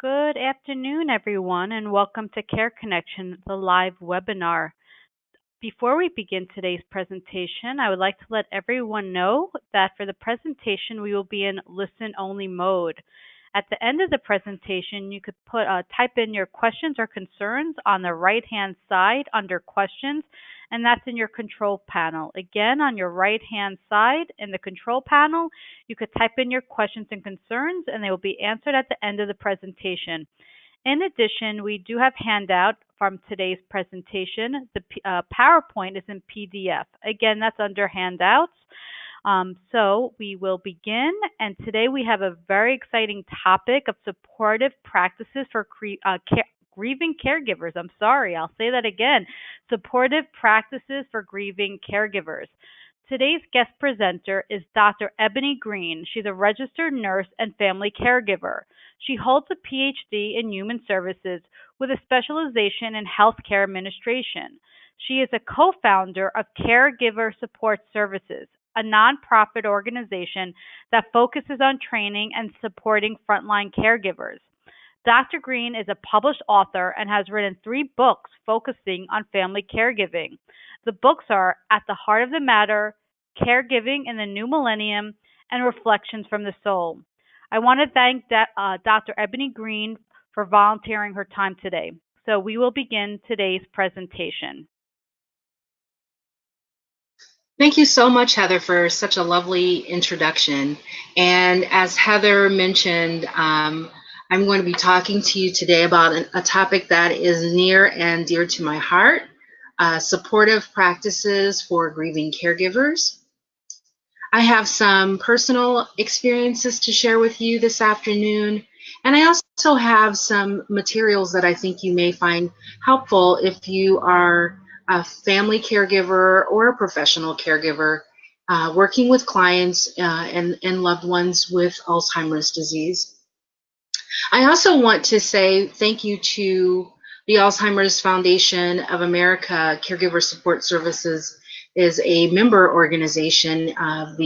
Good afternoon, everyone, and welcome to Care Connection, the live webinar. Before we begin today's presentation, I would like to let everyone know that for the presentation, we will be in listen-only mode. At the end of the presentation, you could type in your questions or concerns on the right-hand side under questions, and that's in your control panel. Again, on your right-hand side in the control panel, you could type in your questions and concerns, and they will be answered at the end of the presentation. In addition, we do have handout from today's presentation. The PowerPoint is in PDF. Again, that's under handouts. So we will begin, and today we have a very exciting topic of supportive practices for grieving caregivers. I'm sorry, I'll say that again. Supportive practices for grieving caregivers. Today's guest presenter is Dr. Ebony Green. She's a registered nurse and family caregiver. She holds a PhD in Human Services with a specialization in healthcare administration. She is a co-founder of Caregiver Support Services, a nonprofit organization that focuses on training and supporting frontline caregivers. Dr. Green is a published author and has written 3 books focusing on family caregiving. The books are At the Heart of the Matter, Caregiving in the New Millennium, and Reflections from the Soul. I want to thank Dr. Ebony Green for volunteering her time today. So we will begin today's presentation. Thank you so much, Heather, for such a lovely introduction. And as Heather mentioned, I'm going to be talking to you today about a topic that is near and dear to my heart, supportive practices for grieving caregivers. I have some personal experiences to share with you this afternoon, and I also have some materials that I think you may find helpful if you are a family caregiver or a professional caregiver working with clients and loved ones with Alzheimer's disease. I also want to say thank you to the Alzheimer's Foundation of America. Caregiver Support Services is a member organization of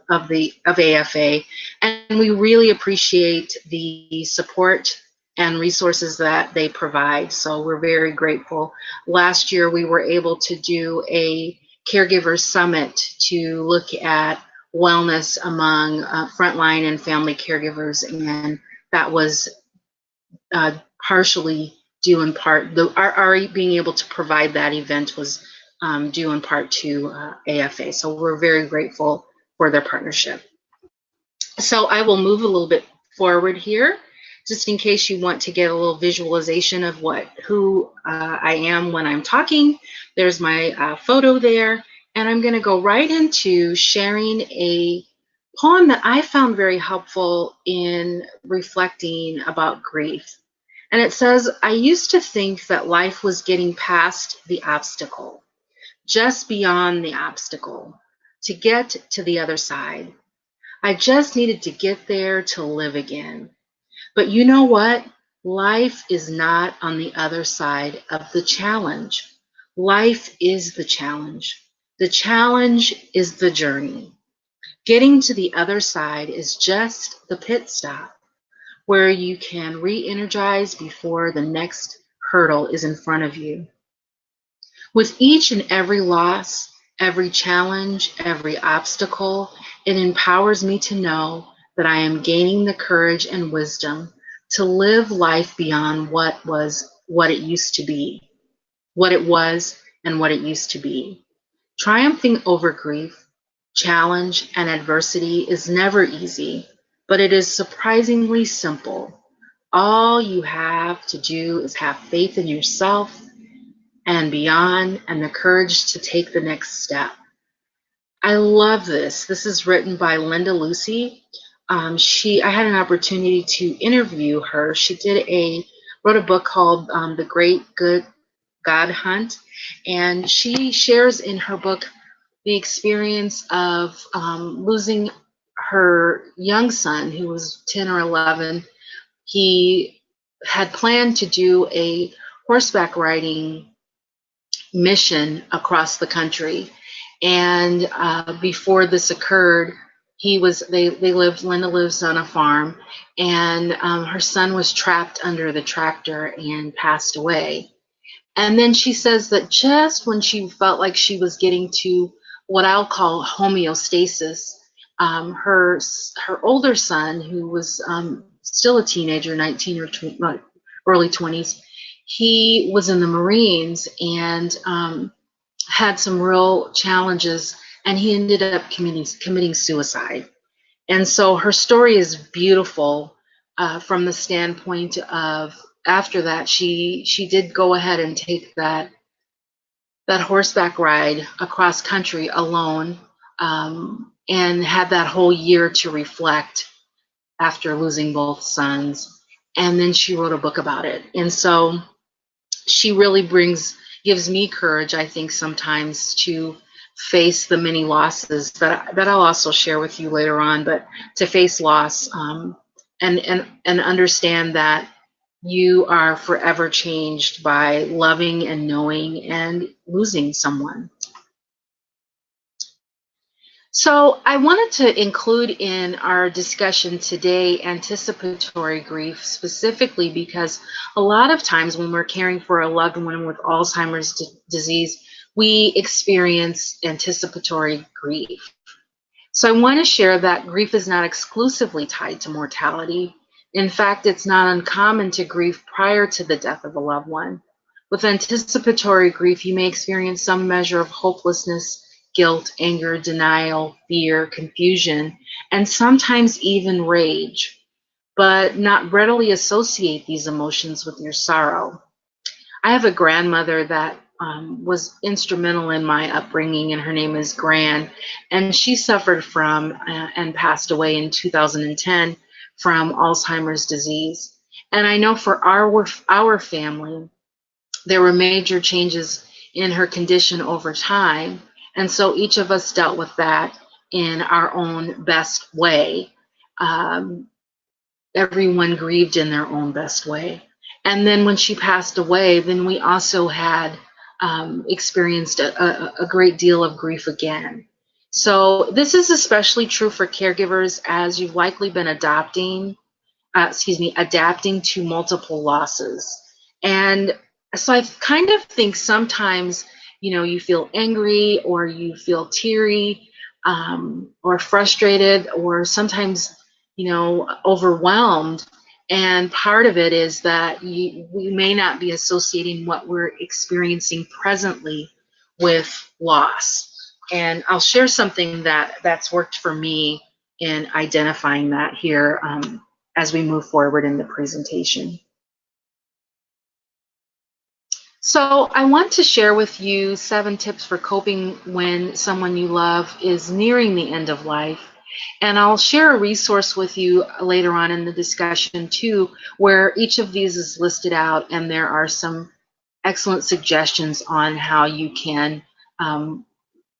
AFA, and we really appreciate the support and resources that they provide. So we're very grateful. Last year, we were able to do a caregiver summit to look at wellness among frontline and family caregivers, and that was partially due in part, our being able to provide that event was due in part to AFA. So we're very grateful for their partnership. So I will move a little bit forward here, just in case you want to get a little visualization of who I am when I'm talking. There's my photo there, and I'm going to go right into sharing a poem that I found very helpful in reflecting about grief. And it says, I used to think that life was getting past the obstacle, just beyond the obstacle, to get to the other side. I just needed to get there to live again. But you know what? Life is not on the other side of the challenge. Life is the challenge. The challenge is the journey. Getting to the other side is just the pit stop, where you can re-energize before the next hurdle is in front of you. With each and every loss, every challenge, every obstacle, it empowers me to know that I am gaining the courage and wisdom to live life beyond what it used to be, what it was and what it used to be. Triumphing over grief, challenge, and adversity is never easy, but it is surprisingly simple. All you have to do is have faith in yourself and beyond, and the courage to take the next step. I love this. This is written by Linda Lucy. I had an opportunity to interview her. She wrote a book called The Great Good God Hunt, and she shares in her book the experience of losing her young son, who was 10 or 11. He had planned to do a horseback riding mission across the country, and before this occurred, Linda lives on a farm, and her son was trapped under the tractor and passed away. And then she says that just when she felt like she was getting to what I'll call homeostasis, her older son, who was still a teenager, 19 or early 20s, he was in the Marines and had some real challenges, and he ended up committing suicide. And so her story is beautiful from the standpoint of, after that, she did go ahead and take that horseback ride across country alone, and had that whole year to reflect after losing both sons. And then she wrote a book about it. And so she really gives me courage, I think, sometimes to face the many losses that I'll also share with you later on, but to face loss, and understand that you are forever changed by loving and knowing and losing someone. So I wanted to include in our discussion today anticipatory grief, specifically because a lot of times when we're caring for a loved one with Alzheimer's disease, we experience anticipatory grief. So I want to share that grief is not exclusively tied to mortality. In fact, it's not uncommon to grieve prior to the death of a loved one. With anticipatory grief, you may experience some measure of hopelessness, guilt, anger, denial, fear, confusion, and sometimes even rage, but not readily associate these emotions with your sorrow. I have a grandmother that was instrumental in my upbringing, and her name is Gran, and she suffered from and passed away in 2010 from Alzheimer's disease. And I know for our family, there were major changes in her condition over time, and so each of us dealt with that in our own best way. Everyone grieved in their own best way. And then when she passed away, then we also had experienced a great deal of grief again. So this is especially true for caregivers, as you've likely been adapting to multiple losses. And so I kind of think sometimes, you feel angry, or you feel teary, or frustrated, or sometimes, overwhelmed. And part of it is that we may not be associating what we're experiencing presently with loss. And I'll share something that's worked for me in identifying that here as we move forward in the presentation. So I want to share with you 7 tips for coping when someone you love is nearing the end of life. And I'll share a resource with you later on in the discussion too, where each of these is listed out, and there are some excellent suggestions on how you can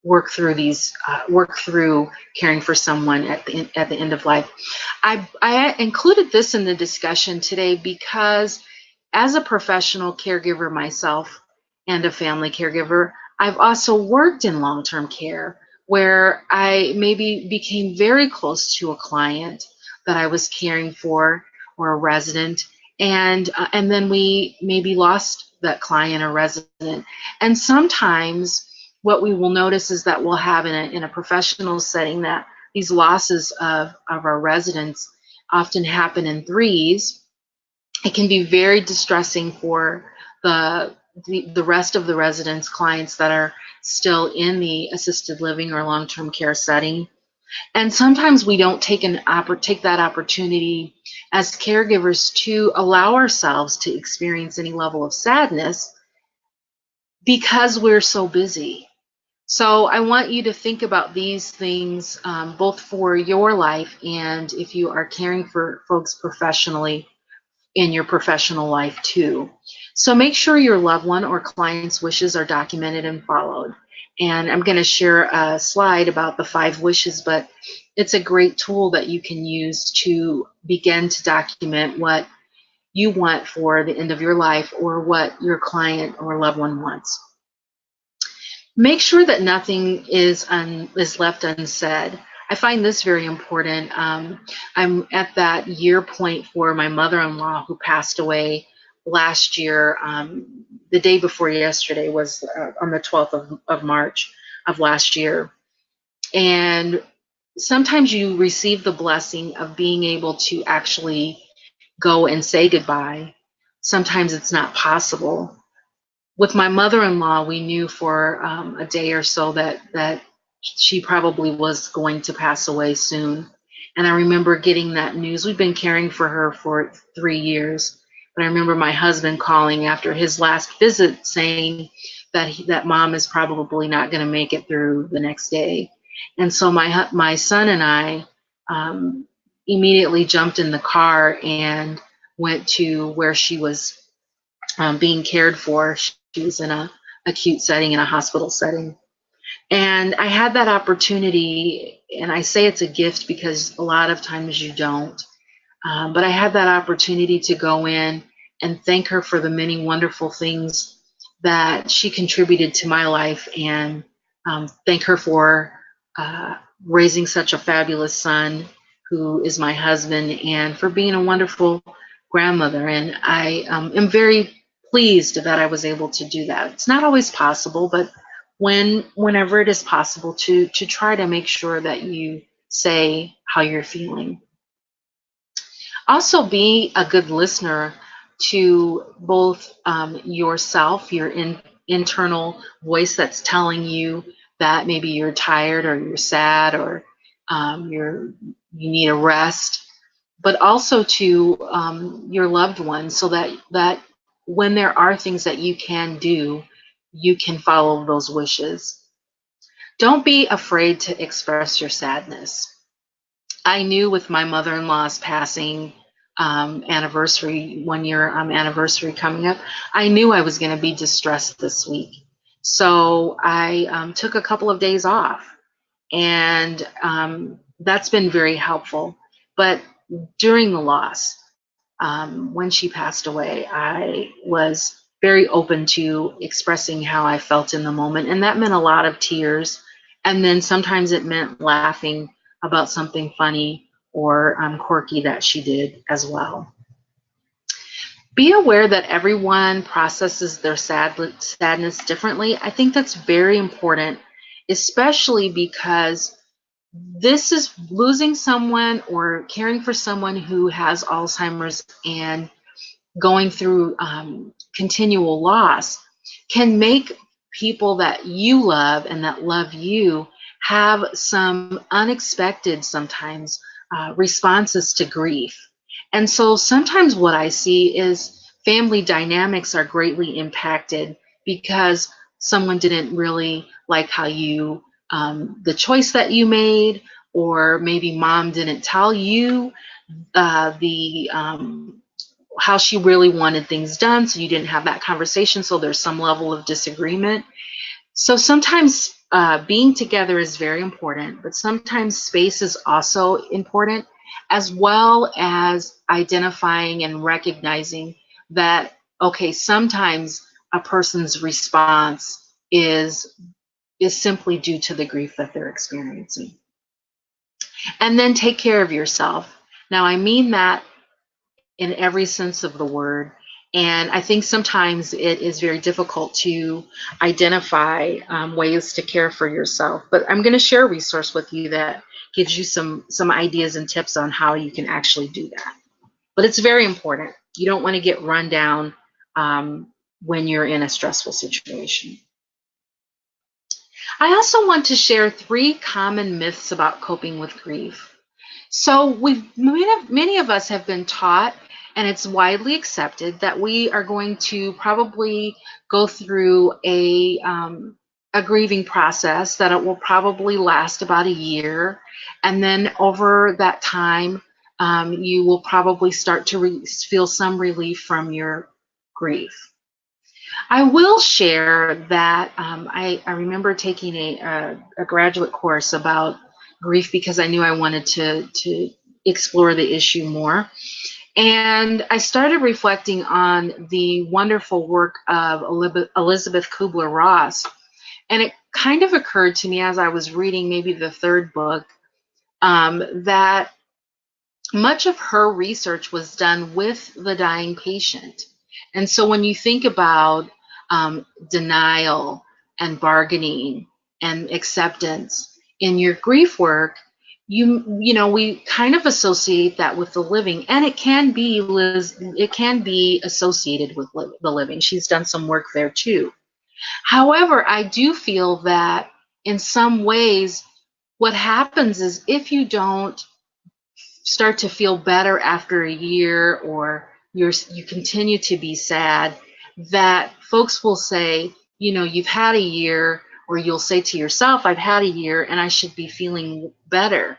work through caring for someone at the end of life. I included this in the discussion today because, as a professional caregiver myself and a family caregiver, I've also worked in long-term care, where I maybe became very close to a client that I was caring for, or a resident, and then we maybe lost that client or resident. And sometimes what we will notice is that we'll have in a professional setting that these losses of our residents often happen in threes. It can be very distressing for the rest of the residents, clients that are still in the assisted living or long-term care setting. And sometimes we don't take that opportunity as caregivers to allow ourselves to experience any level of sadness because we're so busy. So I want you to think about these things, both for your life and if you are caring for folks professionally, in your professional life too. So make sure your loved one or client's wishes are documented and followed. And I'm going to share a slide about the 5 wishes, but it's a great tool that you can use to begin to document what you want for the end of your life, or what your client or loved one wants. Make sure that nothing is left unsaid. I find this very important. I'm at that year point for my mother-in-law who passed away last year. The day before yesterday was on the 12th of March of last year. And sometimes you receive the blessing of being able to actually go and say goodbye. Sometimes it's not possible. With my mother-in-law, we knew for a day or so that she probably was going to pass away soon. And I remember getting that news. We've been caring for her for 3 years. But I remember my husband calling after his last visit saying that mom is probably not going to make it through the next day. And so my son and I immediately jumped in the car and went to where she was being cared for. She was in a acute setting, in a hospital setting. And I had that opportunity, and I say it's a gift because a lot of times you don't. But I had that opportunity to go in and thank her for the many wonderful things that she contributed to my life, and thank her for raising such a fabulous son who is my husband, and for being a wonderful grandmother. And I am very pleased that I was able to do that. It's not always possible, but whenever it is possible, to try to make sure that you say how you're feeling. Also, be a good listener to both yourself, your internal voice that's telling you that maybe you're tired or you're sad or you need a rest, but also to your loved ones, so that when there are things that you can do, you can follow those wishes. Don't be afraid to express your sadness. I knew with my mother-in-law's passing anniversary, 1 year anniversary coming up, I knew I was going to be distressed this week. So I took a couple of days off, and that's been very helpful. But during the loss, when she passed away, I was very open to expressing how I felt in the moment, and that meant a lot of tears. And then sometimes it meant laughing about something funny or quirky that she did as well. Be aware that everyone processes their sadness differently. I think that's very important, especially because this is losing someone or caring for someone who has Alzheimer's and going through continual loss can make people that you love and that love you have some unexpected, sometimes, responses to grief. And so sometimes what I see is family dynamics are greatly impacted because someone didn't really like how you, the choice that you made, or maybe mom didn't tell you how she really wanted things done, so you didn't have that conversation, so there's some level of disagreement. So sometimes being together is very important, but sometimes space is also important, as well as identifying and recognizing that, okay, sometimes a person's response is simply due to the grief that they're experiencing. And then take care of yourself. Now, I mean that in every sense of the word. And I think sometimes it is very difficult to identify ways to care for yourself. But I'm going to share a resource with you that gives you some ideas and tips on how you can actually do that. But it's very important. You don't want to get run down when you're in a stressful situation. I also want to share 3 common myths about coping with grief. So many of us have been taught, and it's widely accepted, that we are going to probably go through a grieving process, that it will probably last about a year, and then over that time, you will probably start to feel some relief from your grief. I will share that I remember taking a graduate course about grief because I knew I wanted to explore the issue more. And I started reflecting on the wonderful work of Elizabeth Kubler-Ross. And it kind of occurred to me as I was reading maybe the 3rd book that much of her research was done with the dying patient. And so when you think about denial and bargaining and acceptance in your grief work, we kind of associate that with the living, and it can be, Liz, it can be associated with the living. She's done some work there too. However, I do feel that in some ways, what happens is if you don't start to feel better after a year, or you continue to be sad, that folks will say, you've had a year, or you'll say to yourself, I've had a year and I should be feeling better.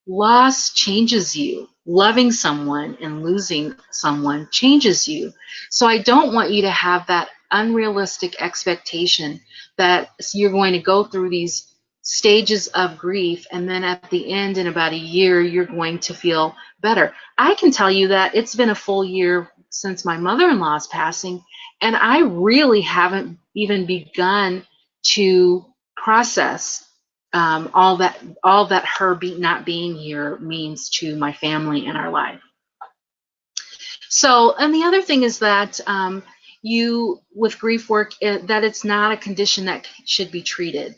Loss changes you. Loving someone and losing someone changes you. So I don't want you to have that unrealistic expectation that you're going to go through these stages of grief, and then at the end, in about a year, you're going to feel better. I can tell you that it's been a full year since my mother-in-law's passing, and I really haven't even begun to process all that her not being here means to my family and our life. So, and the other thing is that with grief work, that it's not a condition that should be treated.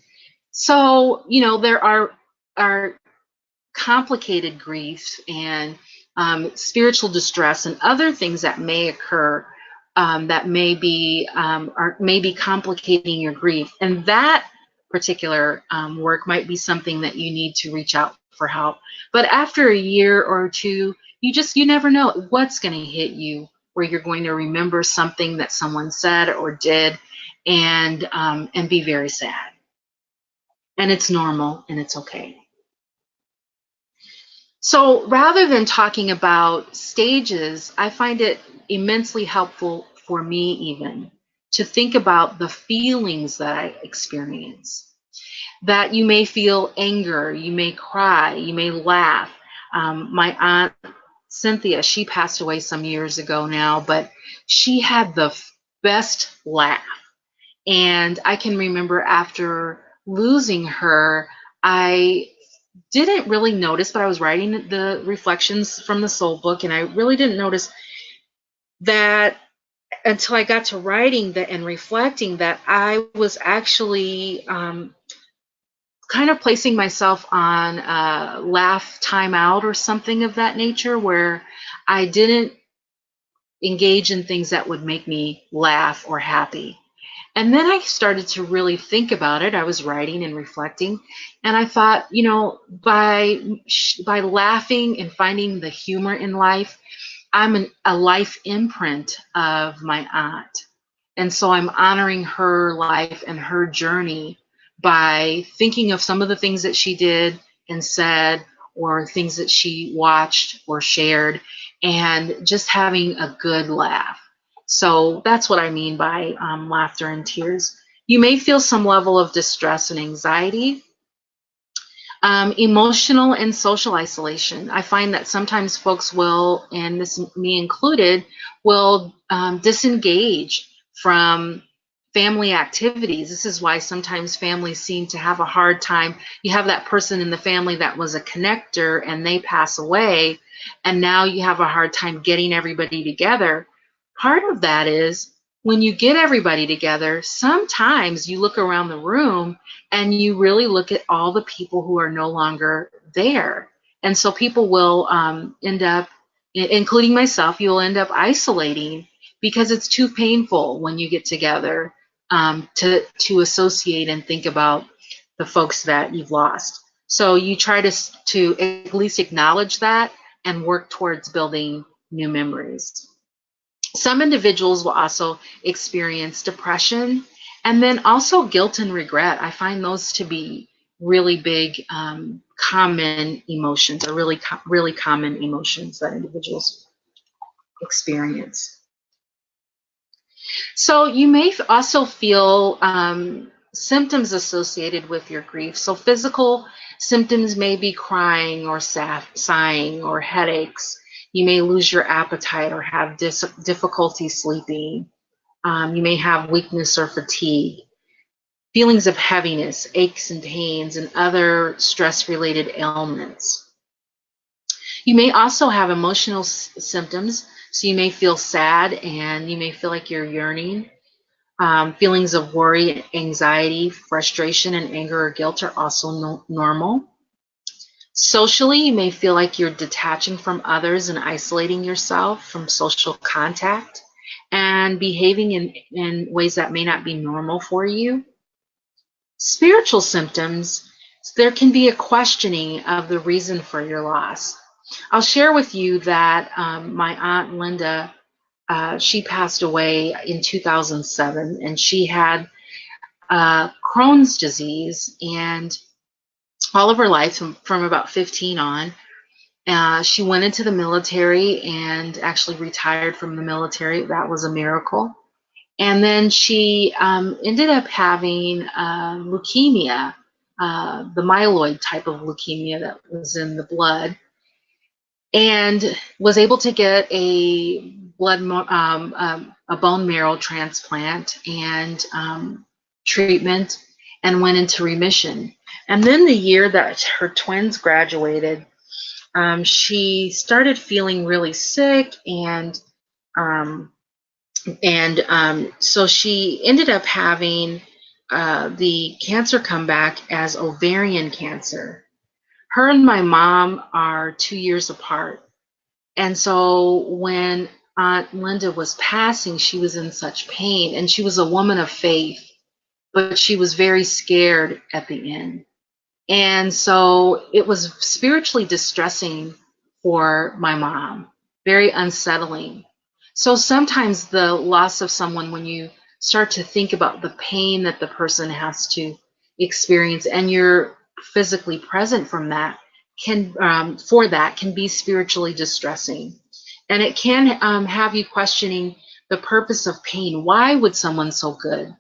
So, there are complicated griefs and spiritual distress and other things that may occur that may be complicating your grief, and that particular work might be something that you need to reach out for help. But after a year or two, you never know what's going to hit you, where you're going to remember something that someone said or did, and be very sad. And it's normal and it's okay. So rather than talking about stages, I find it immensely helpful for me even to think about the feelings that I experience. That you may feel anger, you may cry, you may laugh. My aunt Cynthia, she passed away some years ago now, but she had the best laugh. And I can remember after losing her, I didn't really notice, but I was writing the reflections from the soul book, and I really didn't notice that until I got to writing that and reflecting, that I was actually kind of placing myself on a laugh timeout or something of that nature, where I didn't engage in things that would make me laugh or happy. And then I started to really think about it. I was writing and reflecting, and I thought, by laughing and finding the humor in life, I'm a life imprint of my aunt. And so I'm honoring her life and her journey by thinking of some of the things that she did and said, or things that she watched or shared, and just having a good laugh. So that's what I mean by laughter and tears. You may feel some level of distress and anxiety. Emotional and social isolation. I find that sometimes folks will, and this me included, will disengage from family activities. This is why sometimes families seem to have a hard time. You have that person in the family that was a connector and they pass away, and now you have a hard time getting everybody together. Part of that is when you get everybody together, sometimes you look around the room and you really look at all the people who are no longer there. And so people will end up, including myself, you'll end up isolating because it's too painful when you get together to associate and think about the folks that you've lost. So you try to at least acknowledge that and work towards building new memories. Some individuals will also experience depression, and then also guilt and regret. I find those to be really big common emotions, or really common emotions that individuals experience. So you may also feel symptoms associated with your grief. So physical symptoms may be crying or sighing or headaches. You may lose your appetite or have difficulty sleeping. You may have weakness or fatigue. feelings of heaviness, aches and pains, and other stress-related ailments. You may also have emotional symptoms, so you may feel sad and you may feel like you're yearning. Feelings of worry, anxiety, frustration, and anger or guilt are also normal. Socially, you may feel like you're detaching from others and isolating yourself from social contact and behaving in ways that may not be normal for you. Spiritual symptoms, there can be a questioning of the reason for your loss. I'll share with you that my Aunt Linda, she passed away in 2007, and she had Crohn's disease, and all of her life, from about 15 on, she went into the military and actually retired from the military. That was a miracle. And then she ended up having leukemia, the myeloid type of leukemia that was in the blood, and was able to get a bone marrow transplant and treatment, and went into remission. And then the year that her twins graduated, she started feeling really sick, and so she ended up having the cancer come back as ovarian cancer. Her and my mom are 2 years apart. And so when Aunt Linda was passing, she was in such pain, and she was a woman of faith, but she was very scared at the end. And so it was spiritually distressing for my mom, very unsettling. So sometimes the loss of someone, when you start to think about the pain that the person has to experience, and you're physically present from that, can be spiritually distressing. And it can have you questioning the purpose of pain. Why would someone so good,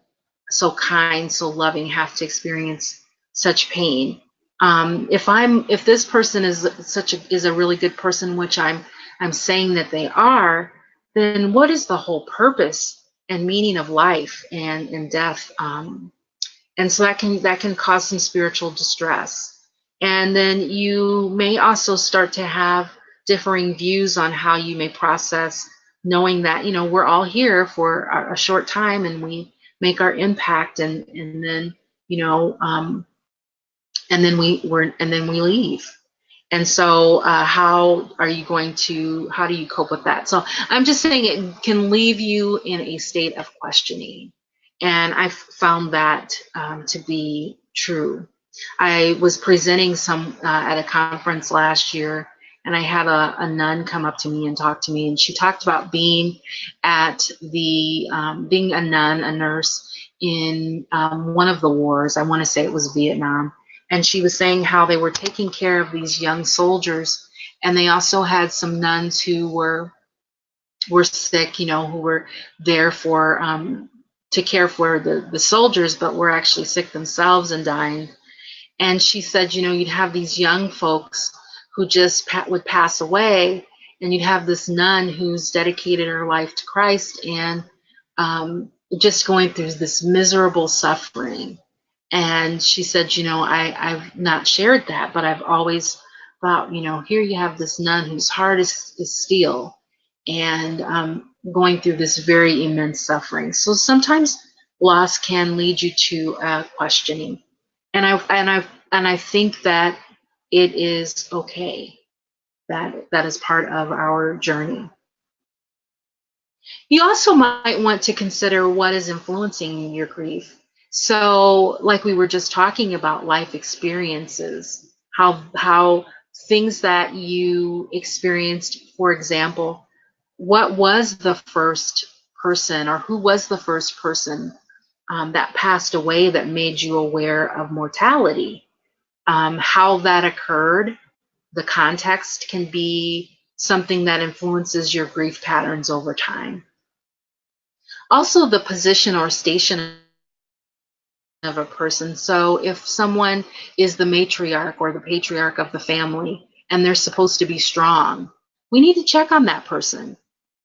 so kind, so loving have to experience such pain? If this person is a really good person, which I'm saying that they are, then what is the whole purpose and meaning of life and death? And so that can cause some spiritual distress. And then you may also start to have differing views on how you may process knowing that, we're all here for a short time, and we make our impact, and then, and then we leave. And so how do you cope with that? So I'm just saying it can leave you in a state of questioning. And I've found that to be true. I was presenting at a conference last year, and I had a nun come up to me and talk to me, and she talked about being being a nun, a nurse in one of the wars. I want to say it was Vietnam. And she was saying how they were taking care of these young soldiers, and they also had some nuns who were sick, who were there to care for the soldiers, but were actually sick themselves and dying. And she said, you'd have these young folks who just would pass away, and you'd have this nun who's dedicated her life to Christ, and just going through this miserable suffering. And she said, I've not shared that, but I've always thought, here you have this nun whose heart is steel, and going through this very immense suffering. So sometimes loss can lead you to questioning, and I think that it is okay. That is part of our journey. You also might want to consider what is influencing your grief. So, like we were just talking about, life experiences, how things that you experienced, for example, what was the first person, or who was the first person that passed away that made you aware of mortality? How that occurred, the context can be something that influences your grief patterns over time. Also, the position or station of a person. So if someone is the matriarch or the patriarch of the family, and they're supposed to be strong, we need to check on that person,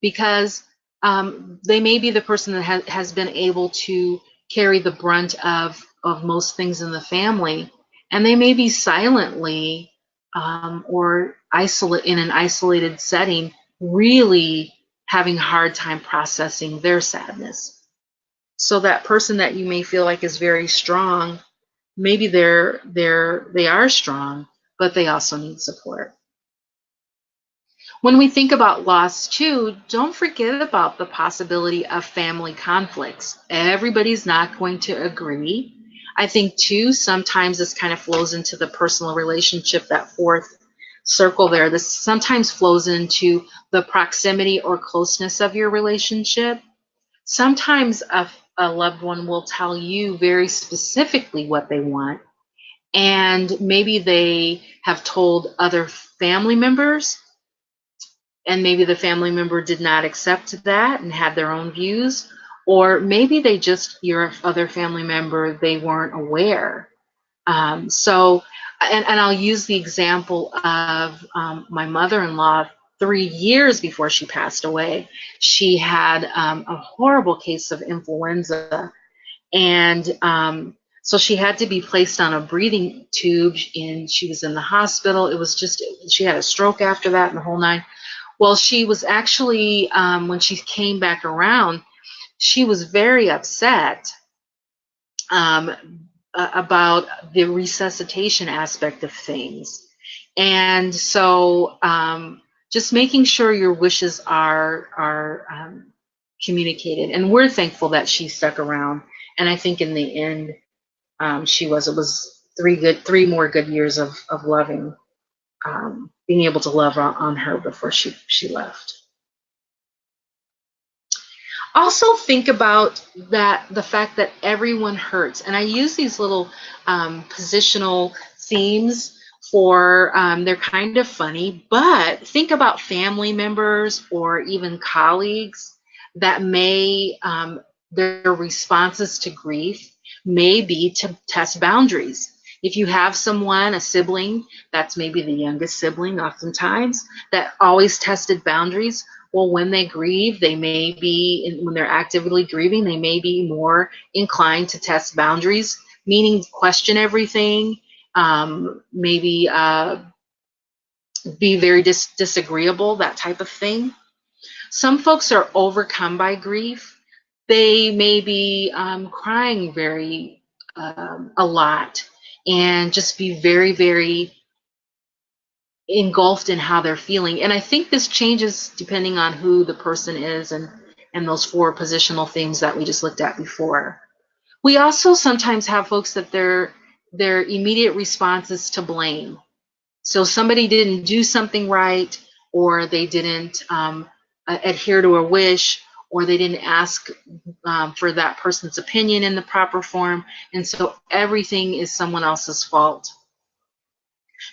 because they may be the person that has been able to carry the brunt of of most things in the family, and they may be silently or in an isolated setting, really having a hard time processing their sadness. So that person that you may feel like is very strong, maybe they are strong, but they also need support. When we think about loss too, don't forget about the possibility of family conflicts. Everybody's not going to agree. I think too, sometimes this kind of flows into the personal relationship, that fourth circle there. This sometimes flows into the proximity or closeness of your relationship. Sometimes a loved one will tell you very specifically what they want, and maybe they have told other family members, and maybe the family member did not accept that and had their own views, or maybe your other family member, they weren't aware. And I'll use the example of my mother-in-law. 3 years before she passed away, she had a horrible case of influenza, and so she had to be placed on a breathing tube, and she was in the hospital. It was just, she had a stroke after that and the whole nine. Well, she was actually, when she came back around, she was very upset about the resuscitation aspect of things. And so just making sure your wishes are communicated. And we're thankful that she stuck around. And I think in the end, it was 3 more good years of loving, being able to love on her before she left. Also think about the fact that everyone hurts. And I use these little positional themes for, they're kind of funny, but think about family members or even colleagues that may, their responses to grief may be to test boundaries. If you have someone, a sibling, that's maybe the youngest sibling oftentimes, that always tested boundaries, well, when they grieve, they may be, when they're actively grieving, they may be more inclined to test boundaries, meaning question everything, maybe be very disagreeable, that type of thing. Some folks are overcome by grief. They may be crying very a lot and just be very, very engulfed in how they're feeling. And I think this changes depending on who the person is, and those 4 positional themes that we just looked at before. We also sometimes have folks that their immediate response is to blame. So somebody didn't do something right, or they didn't adhere to a wish, or they didn't ask for that person's opinion in the proper form, and so everything is someone else's fault.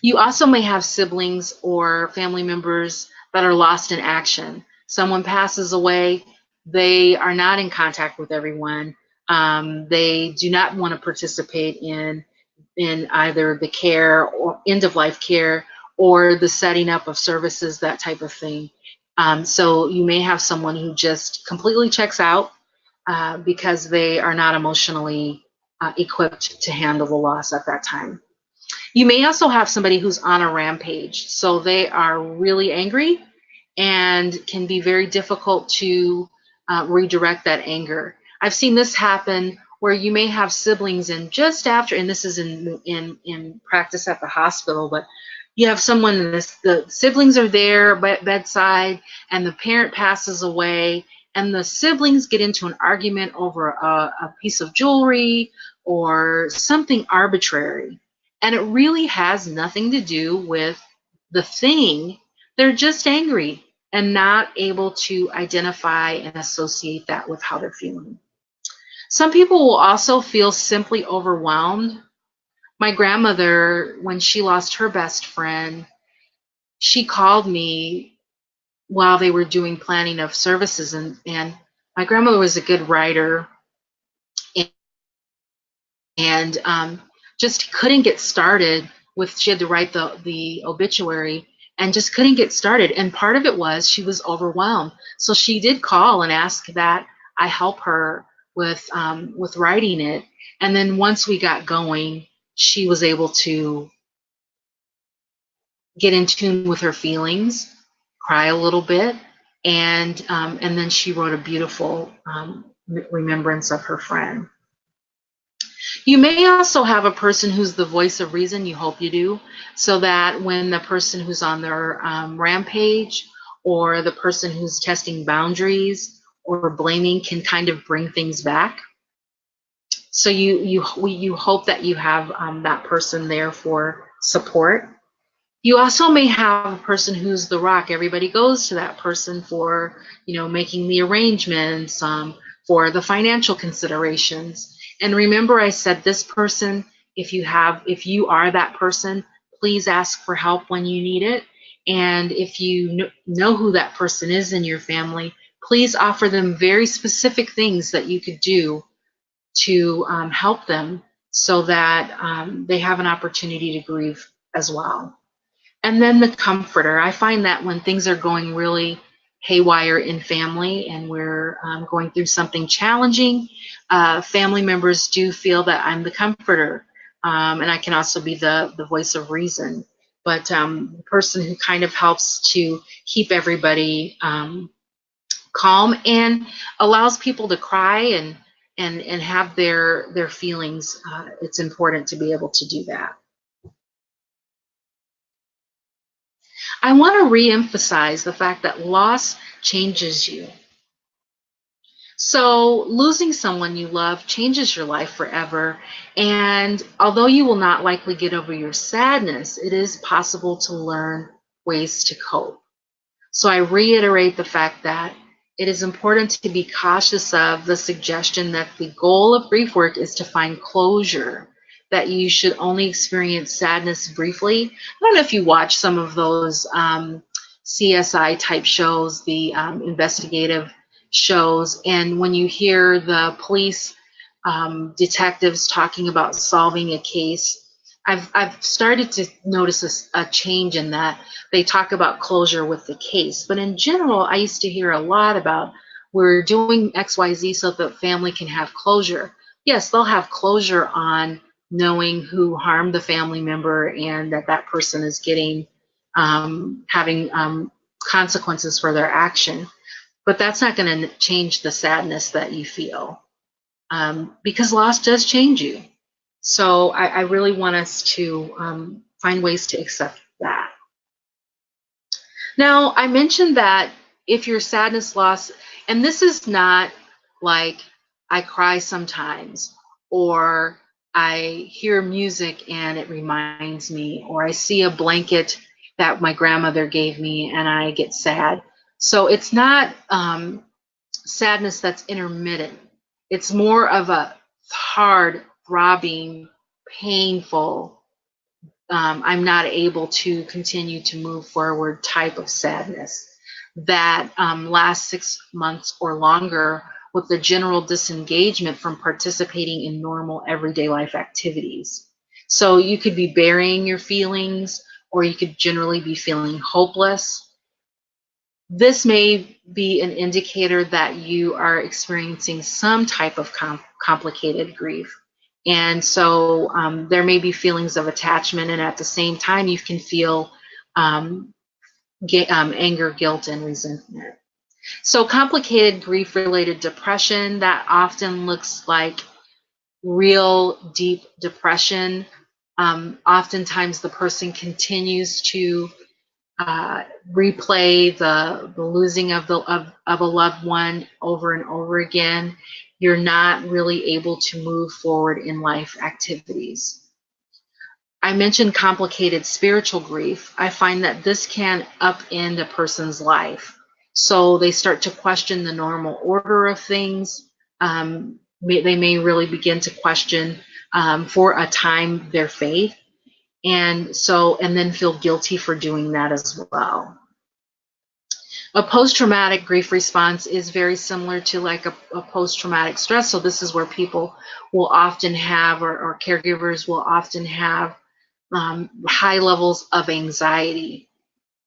You also may have siblings or family members that are lost in action. Someone passes away, they are not in contact with everyone. They do not want to participate in either the care or end-of-life care or the setting up of services, that type of thing. So you may have someone who just completely checks out because they are not emotionally equipped to handle the loss at that time. You may also have somebody who's on a rampage. So they are really angry and can be very difficult to redirect that anger. I've seen this happen where you may have siblings, and just after, and this is in practice at the hospital, but you have someone, the siblings are there bedside, and the parent passes away, and the siblings get into an argument over a piece of jewelry or something arbitrary. And it really has nothing to do with the thing. They're just angry and not able to identify and associate that with how they're feeling. Some people will also feel simply overwhelmed. My grandmother, when she lost her best friend, she called me while they were doing planning of services, and my grandmother was a good writer, and just couldn't get started with, she had to write the obituary and just couldn't get started. And part of it was she was overwhelmed. So she did call and ask that I help her with writing it. And then once we got going, she was able to get in tune with her feelings, cry a little bit, and then she wrote a beautiful remembrance of her friend. You may also have a person who's the voice of reason. You hope you do, so that when the person who's on their rampage, or the person who's testing boundaries or blaming, can kind of bring things back. So you hope that you have that person there for support. You also may have a person who's the rock. Everybody goes to that person for, making the arrangements, for the financial considerations. And remember, I said this person, if you are that person, please ask for help when you need it. And if you know who that person is in your family, please offer them very specific things that you could do to help them, so that they have an opportunity to grieve as well. And then the comforter. I find that when things are going really haywire in family and we're going through something challenging, family members do feel that I'm the comforter. And I can also be the voice of reason. But the person who kind of helps to keep everybody calm and allows people to cry and have their feelings. It's important to be able to do that. I want to re-emphasize the fact that loss changes you. So losing someone you love changes your life forever. And although you will not likely get over your sadness, it is possible to learn ways to cope. So I reiterate the fact that it is important to be cautious of the suggestion that the goal of grief work is to find closure, that you should only experience sadness briefly. I don't know if you watch some of those CSI type shows, the investigative shows, and when you hear the police detectives talking about solving a case, I've started to notice a change in that. They talk about closure with the case, but in general, I used to hear a lot about, we're doing XYZ so that the family can have closure. Yes, they'll have closure on knowing who harmed the family member and that person is getting having consequences for their action. But that's not going to change the sadness that you feel, because loss does change you. So I really want us to find ways to accept that. Now, I mentioned that if your sadness, loss, and this is not like I cry sometimes, or I hear music and it reminds me, or I see a blanket that my grandmother gave me and I get sad. So it's not sadness that's intermittent. It's more of a hard, throbbing, painful, I'm not able to continue to move forward type of sadness that lasts 6 months or longer, with the general disengagement from participating in normal everyday life activities. So you could be burying your feelings, or you could generally be feeling hopeless. This may be an indicator that you are experiencing some type of complicated grief. And so there may be feelings of attachment, and at the same time, you can feel anger, guilt, and resentment. So complicated grief-related depression, that often looks like real deep depression. Oftentimes the person continues to replay the losing of a loved one over and over again. You're not really able to move forward in life activities. I mentioned complicated spiritual grief. I find that this can upend a person's life. So they start to question the normal order of things. They may really begin to question, for a time, their faith. And then feel guilty for doing that as well. A post-traumatic grief response is very similar to like a post-traumatic stress. So this is where people will often have, or caregivers will often have, high levels of anxiety.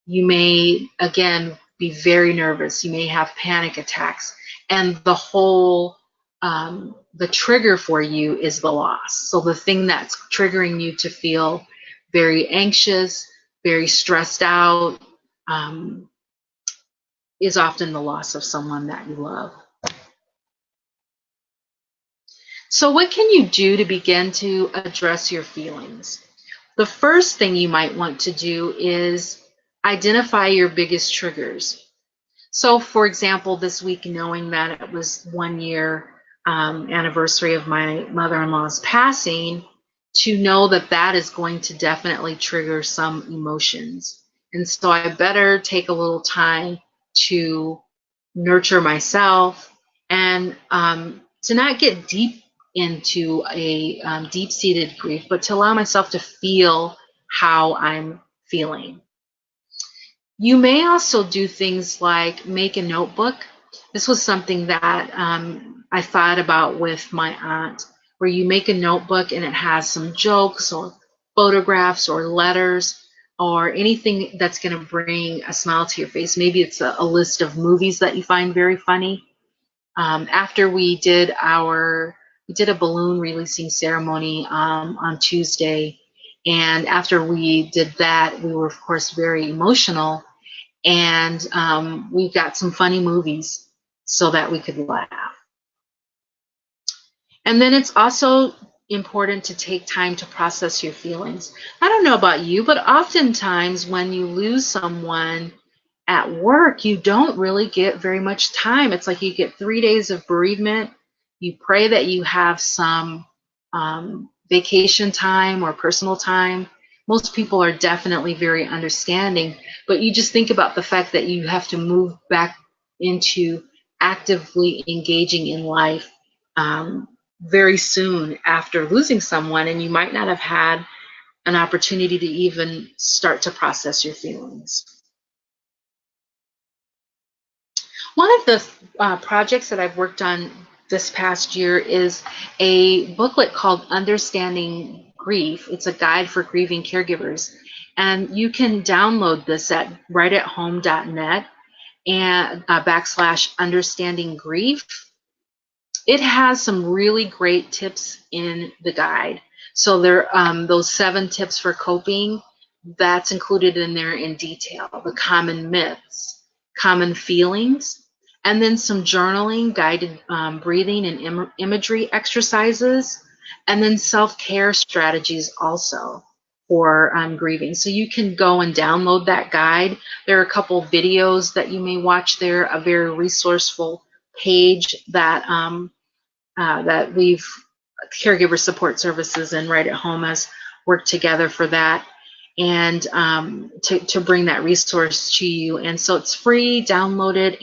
You may, again, be very nervous. You may have panic attacks. And the whole the trigger for you is the loss. So the thing that's triggering you to feel very anxious, very stressed out, is often the loss of someone that you love. So what can you do to begin to address your feelings? The first thing you might want to do is identify your biggest triggers. So, for example, this week, knowing that it was 1 year anniversary of my mother-in-law's passing, to know that that is going to definitely trigger some emotions. And so I better take a little time to nurture myself and to not get deep into a deep-seated grief, but to allow myself to feel how I'm feeling. You may also do things like make a notebook. This was something that I thought about with my aunt, where you make a notebook and it has some jokes or photographs or letters or anything that's going to bring a smile to your face. Maybe it's a list of movies that you find very funny. After we did a balloon releasing ceremony on Tuesday, and after we did that, we were of course very emotional, and we got some funny movies so that we could laugh. And then it's also important to take time to process your feelings. I don't know about you, but oftentimes when you lose someone at work, you don't really get very much time. It's like you get 3 days of bereavement. You pray that you have some vacation time or personal time. Most people are definitely very understanding, but you just think about the fact that you have to move back into actively engaging in life very soon after losing someone, and you might not have had an opportunity to even start to process your feelings. One of the projects that I've worked on this past year is a booklet called Understanding Grief. It's a guide for grieving caregivers. And you can download this at rightathome.net and /understanding grief. It has some really great tips in the guide. So there, those 7 tips for coping, that's included in there in detail. The common myths, common feelings, and then some journaling, guided breathing and imagery exercises, and then self-care strategies also for grieving. So you can go and download that guide. There are a couple videos that you may watch there, a very resourceful page that that Caregiver Support Services and Right at Home has worked together for that, and to bring that resource to you. And so it's free, download it,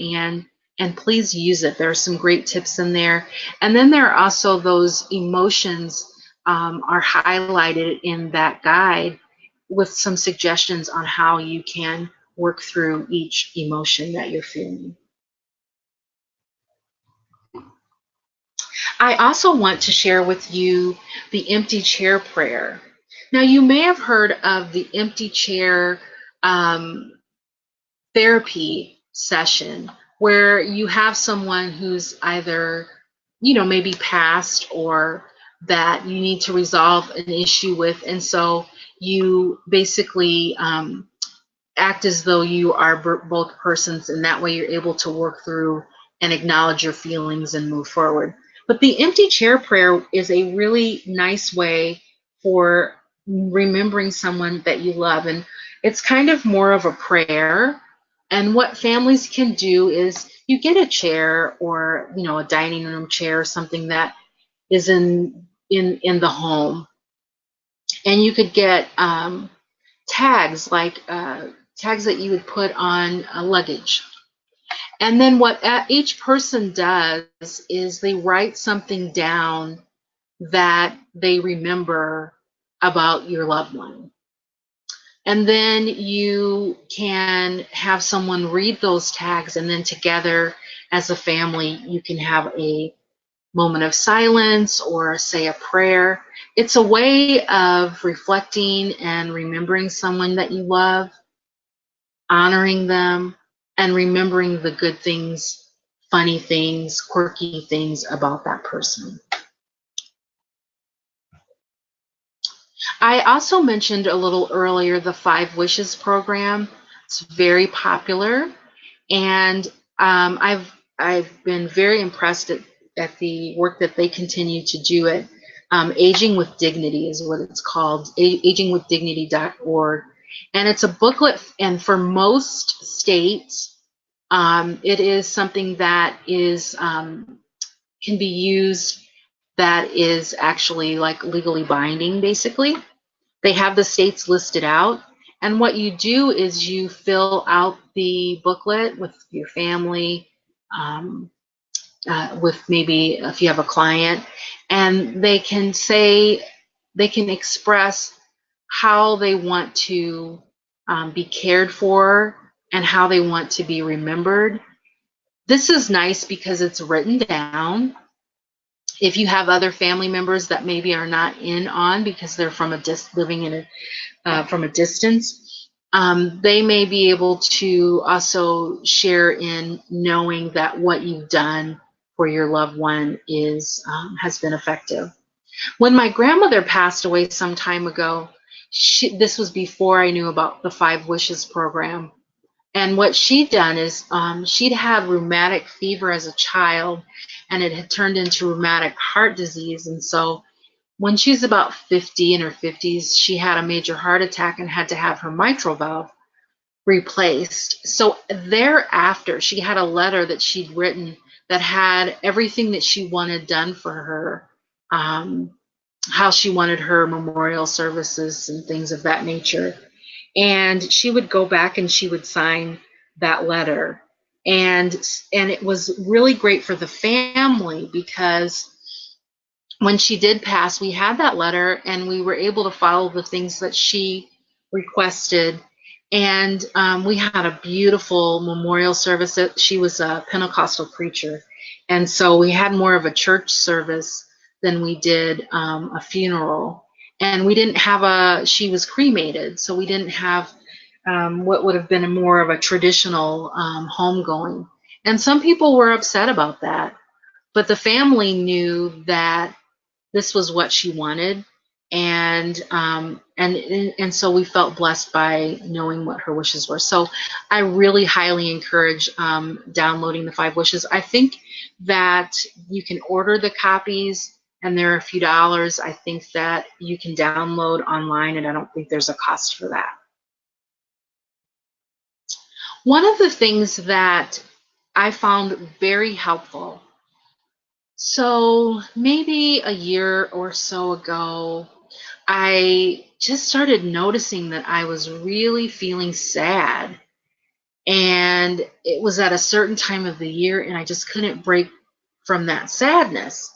and please use it. There are some great tips in there. And then there are also those emotions are highlighted in that guide with some suggestions on how you can work through each emotion that you're feeling. I also want to share with you the empty chair prayer. Now, you may have heard of the empty chair therapy session, where you have someone who's either, maybe passed or that you need to resolve an issue with. And so you basically act as though you are both persons, and that way you're able to work through and acknowledge your feelings and move forward. But the empty chair prayer is a really nice way for remembering someone that you love, and it's kind of more of a prayer. And what families can do is you get a chair or a dining room chair or something that is in the home, and you could get tags like tags that you would put on luggage. And then what each person does is they write something down that they remember about your loved one. And then you can have someone read those tags, and then together as a family, you can have a moment of silence or say a prayer. It's a way of reflecting and remembering someone that you love, honoring them, and remembering the good things, funny things, quirky things about that person. I also mentioned a little earlier the 5 Wishes program. It's very popular, and I've been very impressed at the work that they continue to do. It Aging with Dignity is what it's called, agingwithdignity.org, and it's a booklet. And for most states, it is something that is can be used, that is actually like legally binding, basically. They have the states listed out. And what you do is you fill out the booklet with your family, with maybe if you have a client, and they can express how they want to be cared for and how they want to be remembered. This is nice because it's written down. If you have other family members that maybe are not in on because they're from living in from a distance, they may be able to also share in knowing that what you've done for your loved one has been effective. When my grandmother passed away some time ago, this was before I knew about the 5 Wishes program. And what she'd done is she'd had rheumatic fever as a child, and it had turned into rheumatic heart disease. And so when she was about 50, in her 50s, she had a major heart attack and had to have her mitral valve replaced. So thereafter, she had a letter that she'd written that had everything that she wanted done for her, how she wanted her memorial services and things of that nature. And she would go back and she would sign that letter. And it was really great for the family because when she did pass, we had that letter and we were able to follow the things that she requested. And we had a beautiful memorial service. She was a Pentecostal preacher. And so we had more of a church service than we did a funeral. And we didn't have she was cremated, so we didn't have what would have been more of a traditional homegoing. And some people were upset about that. But the family knew that this was what she wanted, and so we felt blessed by knowing what her wishes were. So I really highly encourage downloading the 5 Wishes. I think that you can order the copies, and they're a few dollars. I think that you can download online, and I don't think there's a cost for that. One of the things that I found very helpful, so maybe a year or so ago, I just started noticing that I was really feeling sad. And it was at a certain time of the year, and I just couldn't break from that sadness.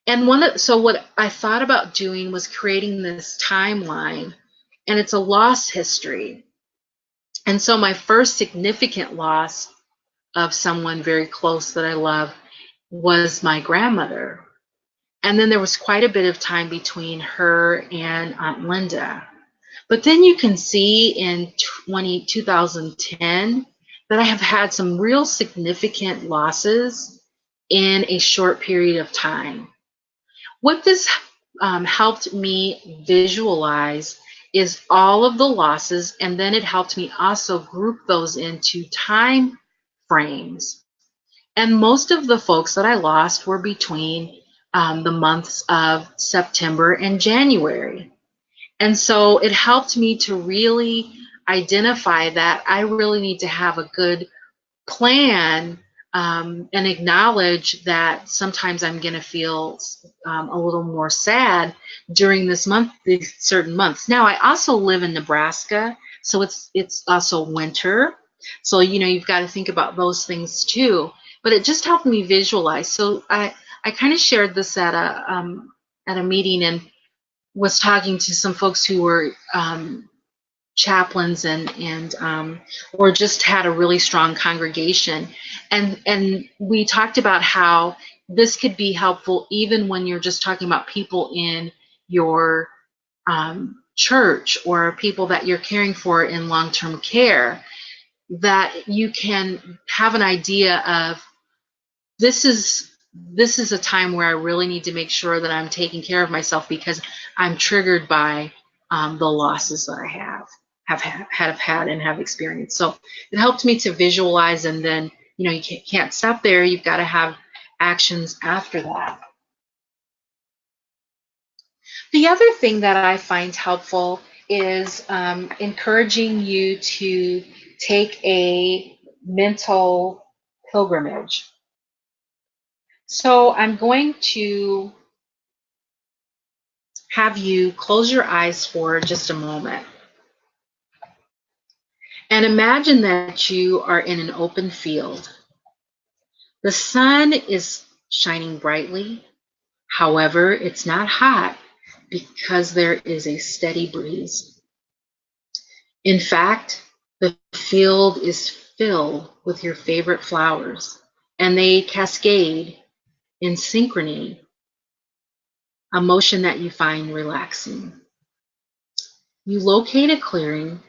And what I thought about doing was creating this timeline, and it's a loss history. And so my first significant loss of someone very close that I love was my grandmother. And then there was quite a bit of time between her and Aunt Linda. But then you can see in 2010 that I have had some real significant losses in a short period of time. What this helped me visualize is all of the losses, and then it helped me also group those into time frames. And most of the folks that I lost were between the months of September and January. And so it helped me to really identify that I really need to have a good plan and acknowledge that sometimes I'm going to feel a little more sad during these certain months. Now, I also live in Nebraska, so it's also winter. So, you've got to think about those things too. But it just helped me visualize. So I kind of shared this at a meeting and was talking to some folks who were chaplains and or just had a really strong congregation, and we talked about how this could be helpful even when you're just talking about people in your church or people that you're caring for in long-term care, that you can have an idea of this is a time where I really need to make sure that I'm taking care of myself because I'm triggered by the losses that I have had and have experienced. So it helped me to visualize, and then you can't stop there. You've got to have actions after that. The other thing that I find helpful is encouraging you to take a mental pilgrimage. So I'm going to have you close your eyes for just a moment and imagine that you are in an open field. The sun is shining brightly. However, it's not hot because there is a steady breeze. In fact, the field is filled with your favorite flowers, and they cascade in synchrony, a motion that you find relaxing. You locate a clearing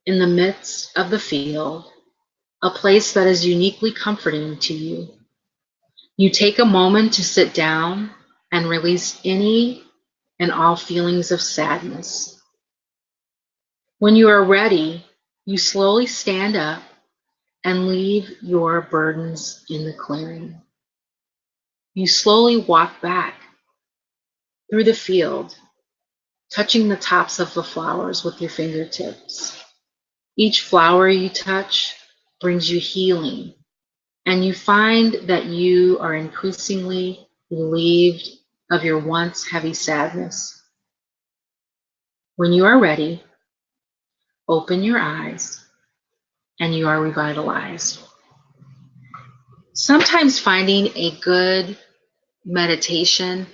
in the midst of the field, a place that is uniquely comforting to you. You take a moment to sit down and release any and all feelings of sadness. When you are ready, you slowly stand up and leave your burdens in the clearing. You slowly walk back through the field, touching the tops of the flowers with your fingertips. Each flower you touch brings you healing, and you find that you are increasingly relieved of your once heavy sadness. When you are ready, open your eyes, and you are revitalized. Sometimes finding a good meditation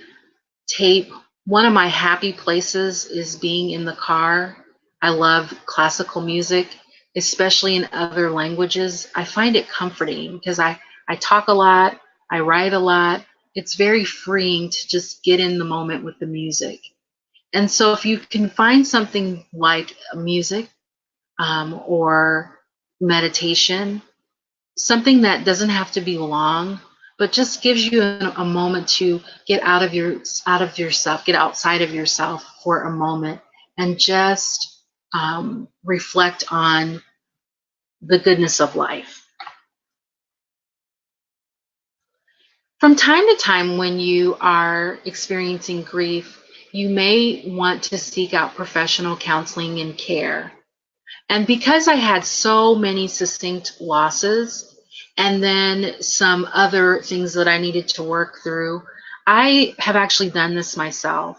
tape. One of my happy places is being in the car. I love classical music, especially in other languages. I find it comforting because I talk a lot, I write a lot. It's very freeing to just get in the moment with the music. And so if you can find something like music or meditation, something that doesn't have to be long, but just gives you a moment to get out of yourself, get outside of yourself for a moment, and just reflect on the goodness of life. From time to time, when you are experiencing grief, you may want to seek out professional counseling and care. And because I had so many succinct losses, and then some other things that I needed to work through, I have actually done this myself,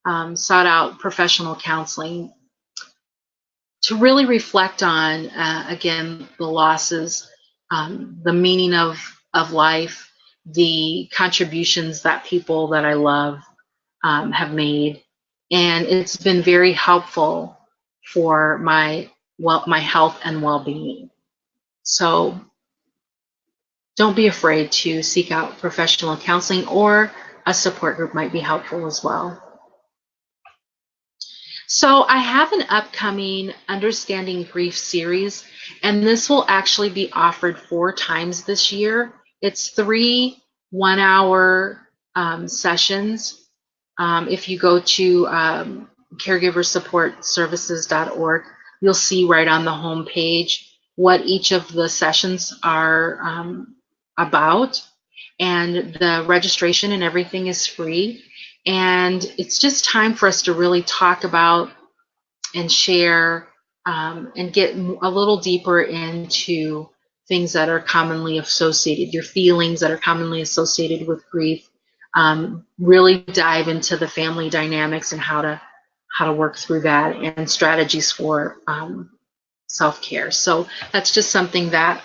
sought out professional counseling to really reflect on, again, the losses, the meaning of life, the contributions that people that I love have made. And it's been very helpful for my health and well-being. So don't be afraid to seek out professional counseling, or a support group might be helpful as well. So I have an upcoming Understanding Grief series, and this will actually be offered 4 times this year. It's 3 one-hour sessions. If you go to caregiversupportservices.org, you'll see right on the home page what each of the sessions are about, and the registration and everything is free. And it's just time for us to really talk about and share and get a little deeper into things that are commonly associated, your feelings that are commonly associated with grief. Really dive into the family dynamics and how to work through that, and strategies for self-care. So that's just something that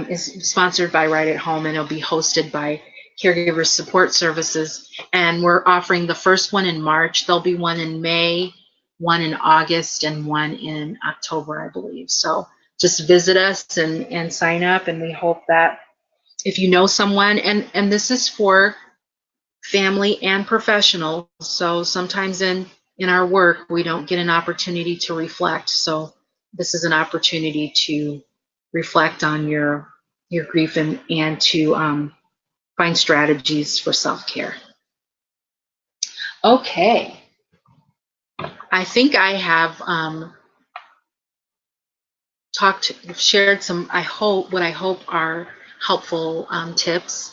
is sponsored by Right at Home, and it'll be hosted by Caregivers Support Services. And we're offering the first one in March. There'll be one in May, one in August, and one in October, I believe. So just visit us and sign up, and we hope that if you know someone, and this is for family and professional. So sometimes in our work, we don't get an opportunity to reflect. So this is an opportunity to reflect on your grief and to find strategies for self-care. Okay, I think I have shared some, what I hope are helpful tips.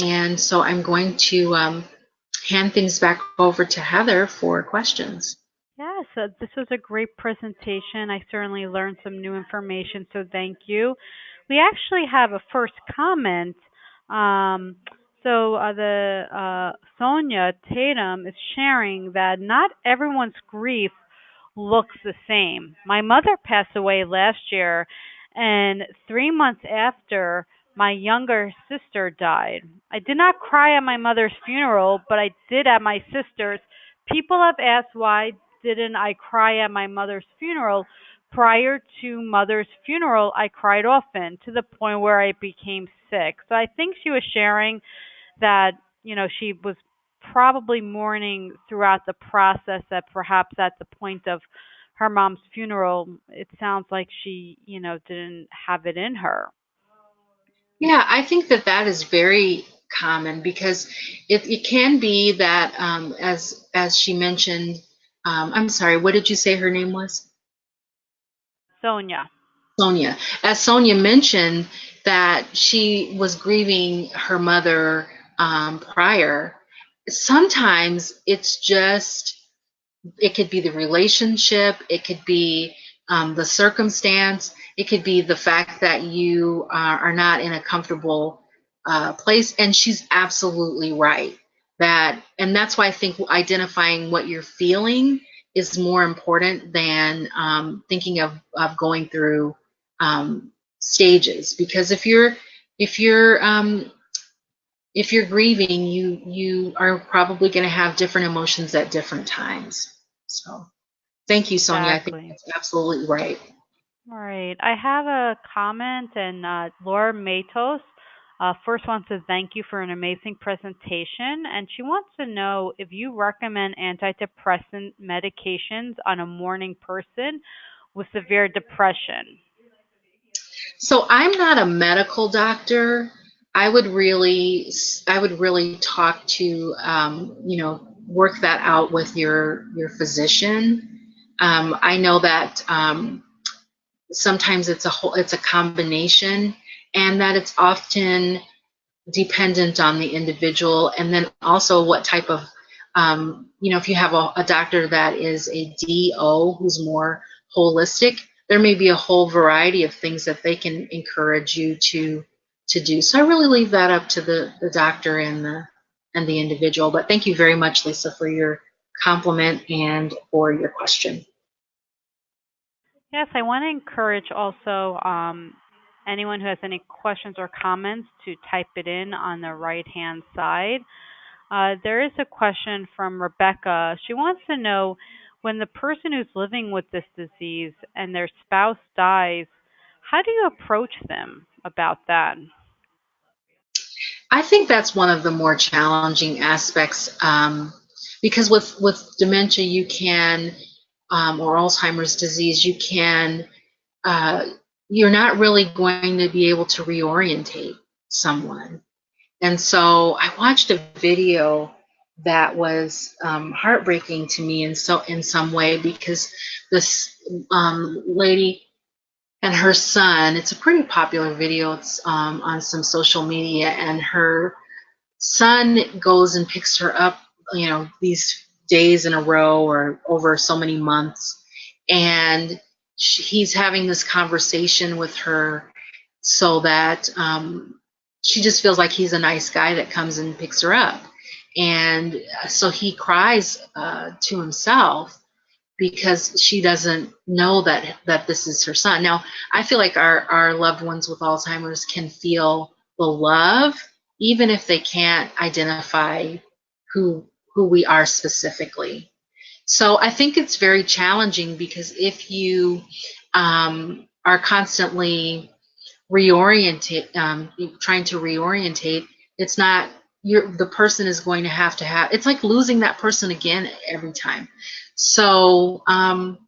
And so I'm going to hand things back over to Heather for questions. Yes, this was a great presentation. I certainly learned some new information, so thank you. We actually have a first comment. Um, the Sonia Tatum is sharing that not everyone's grief looks the same. My mother passed away last year, and 3 months after, my younger sister died. I did not cry at my mother's funeral, but I did at my sister's. People have asked why didn't I cry at my mother's funeral. Prior to mother's funeral, I cried often to the point where I became sick. So I think she was sharing that, she was probably mourning throughout the process, that perhaps at the point of her mom's funeral, it sounds like she, didn't have it in her. Yeah, I think that is very common because it can be that as she mentioned, I'm sorry, what did you say her name was? Sonia. Sonia. As Sonia mentioned, that she was grieving her mother prior. Sometimes it's just, it could be the relationship, it could be the circumstance, it could be the fact that you are not in a comfortable place. And she's absolutely right. And that's why I think identifying what you're feeling is more important than thinking of going through stages. Because if you're grieving, you are probably going to have different emotions at different times. So thank you, Sonia. I think Exactly. that's absolutely right. All right. I have a comment, and Laura Matos first wants to thank you for an amazing presentation. And she wants to know if you recommend antidepressant medications on a morning person with severe depression. So I'm not a medical doctor. I would really talk to, work that out with your physician. I know that sometimes it's a combination, and that it's often dependent on the individual, and then also what type of, if you have a doctor that is a DO who's more holistic, there may be a whole variety of things that they can encourage you to do. So I really leave that up to the doctor and the individual. But thank you very much, Lisa, for your compliment and for your question. Yes, I want to encourage also anyone who has any questions or comments to type it in on the right hand side. There is a question from Rebecca. She wants to know, when the person who's living with this disease and their spouse dies, how do you approach them about that? I think that's one of the more challenging aspects, because with dementia, you can, or Alzheimer's disease, you can, uh, you're not really going to be able to reorientate someone. And so I watched a video that was heartbreaking to me in some way, because this lady and her son, it's a pretty popular video. It's on some social media, and her son goes and picks her up, these days in a row or over so many months. And he's having this conversation with her so that she just feels like he's a nice guy that comes and picks her up. And so he cries to himself because she doesn't know that this is her son. Now, I feel like our loved ones with Alzheimer's can feel the love, even if they can't identify who we are specifically. So I think it's very challenging, because if you are constantly trying to reorientate, it's not, the person is going to have, it's like losing that person again every time. So I'm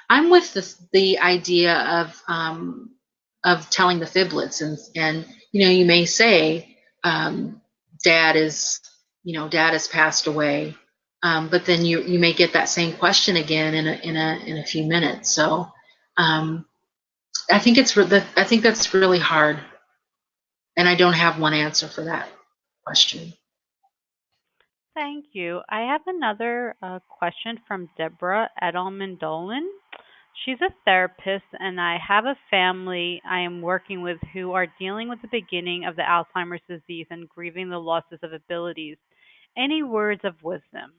with the idea of telling the fiblets, and you may say, dad has passed away. But then you may get that same question again in a few minutes. So I think that's really hard, and I don't have one answer for that question. Thank you. I have another question from Deborah Edelman Dolan. She's a therapist, and I have a family I am working with who are dealing with the beginning of the Alzheimer's disease and grieving the losses of abilities. Any words of wisdom?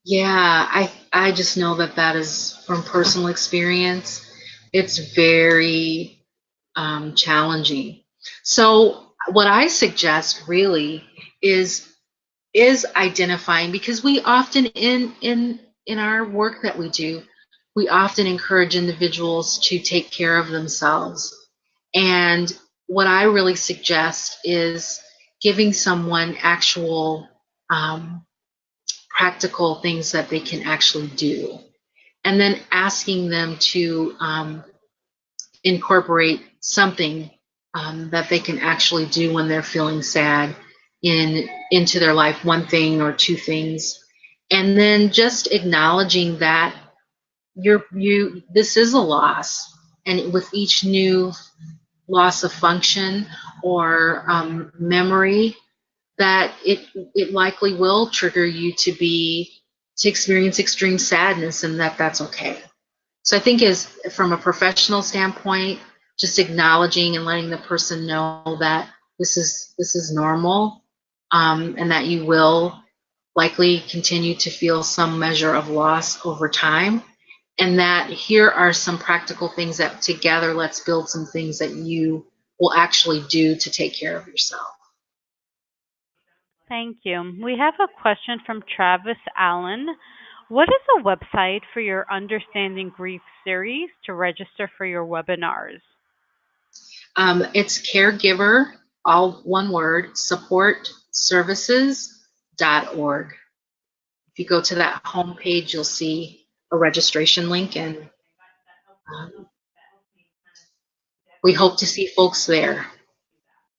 Yeah, I just know that is from personal experience. It's very challenging. So what I suggest really is identifying, because we often in our work that we do, we often encourage individuals to take care of themselves. And what I really suggest is giving someone actual practical things that they can actually do, and then asking them to incorporate something that they can actually do when they're feeling sad into their life, one thing or two things, and then just acknowledging that this is a loss, and with each new loss of function or memory, that it likely will trigger you to experience extreme sadness, and that's okay. So I think, as from a professional standpoint, just acknowledging and letting the person know that this is normal, and that you will likely continue to feel some measure of loss over time, and that here are some practical things that together, let's build some things that you will actually do to take care of yourself. Thank you. We have a question from Travis Allen. What is a website for your Understanding Grief series to register for your webinars? It's caregiver, all one word, supportservices.org. If you go to that homepage, you'll see a registration link, and we hope to see folks there.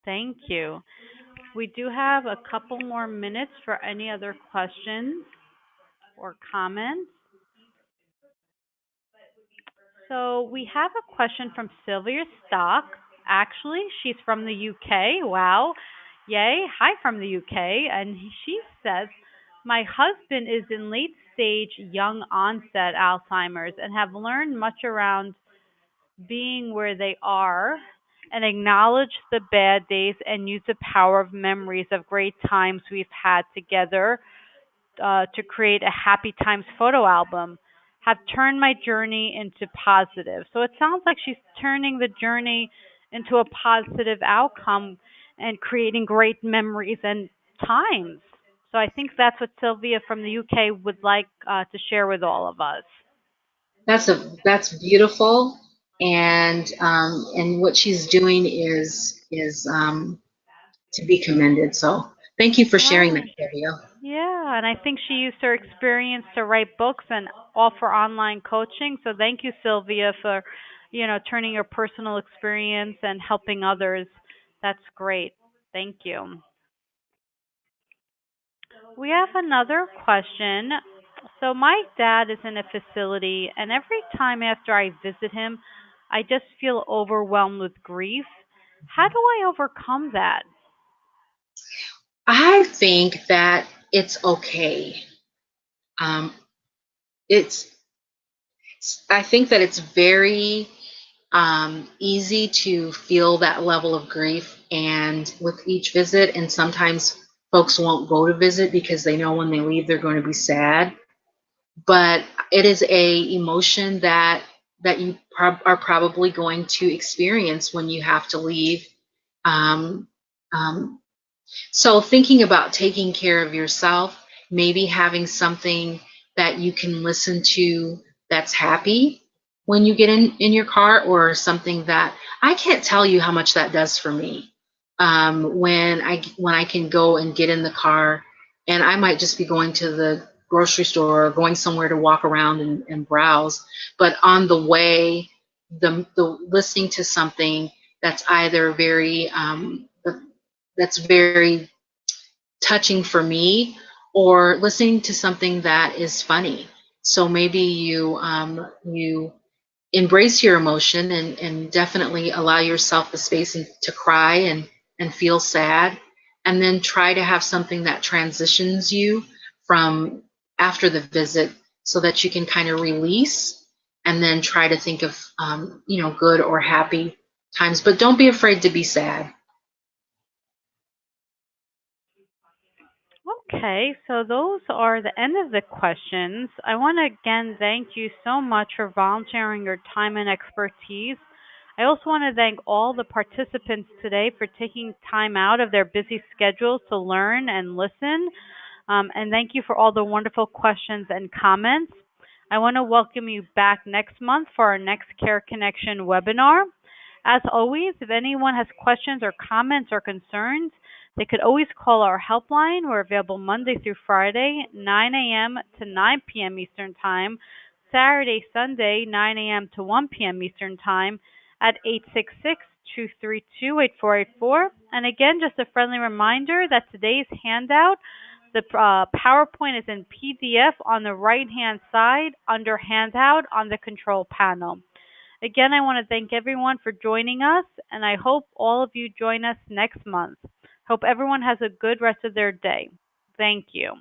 Thank you. We do have a couple more minutes for any other questions or comments. So we have a question from Sylvia Stock. Actually, she's from the UK. Wow. Yay. Hi from the UK. And she says, my husband is in late stage young onset Alzheimer's and have learned much around being where they are and acknowledge the bad days and use the power of memories of great times we've had together to create a happy times photo album. Have turned my journey into positive. So it sounds like she's turning the journey into a positive outcome and creating great memories and times. So I think that's what Sylvia from the UK would like to share with all of us. That's beautiful, and what she's doing is to be commended. So thank you for sharing that, Right. Sylvia. Yeah, and I think she used her experience to write books and offer online coaching. So thank you, Sylvia, for, turning your personal experience and helping others. That's great. Thank you. We have another question. So my dad is in a facility, and every time after I visit him, I just feel overwhelmed with grief. How do I overcome that? I think that it's okay. Um, it's I think that it's very easy to feel that level of grief, and with each visit, and sometimes folks won't go to visit because they know when they leave they're going to be sad. But it is a emotion that you are probably going to experience when you have to leave. Um, um, so thinking about taking care of yourself, maybe having something that you can listen to that's happy when you get in your car, or something that I can't tell you how much that does for me. When I can go and get in the car, and I might just be going to the grocery store or going somewhere to walk around and browse, but on the way, the listening to something that's either that's very touching for me, or listening to something that is funny. So maybe you embrace your emotion and definitely allow yourself the space to cry and feel sad, and then try to have something that transitions you from after the visit, so that you can kind of release and then try to think of good or happy times. But don't be afraid to be sad. Okay, so those are the end of the questions. I want to again thank you so much for volunteering your time and expertise. I also want to thank all the participants today for taking time out of their busy schedules to learn and listen. And thank you for all the wonderful questions and comments. I want to welcome you back next month for our next Care Connection webinar. As always, if anyone has questions or comments or concerns, they could always call our helpline. We're available Monday through Friday, 9 a.m. to 9 p.m. Eastern Time, Saturday, Sunday, 9 a.m. to 1 p.m. Eastern Time at 866-232-8484. And again, just a friendly reminder that today's handout, the PowerPoint is in PDF on the right-hand side under Handout on the control panel. Again, I want to thank everyone for joining us, and I hope all of you join us next month. Hope everyone has a good rest of their day. Thank you.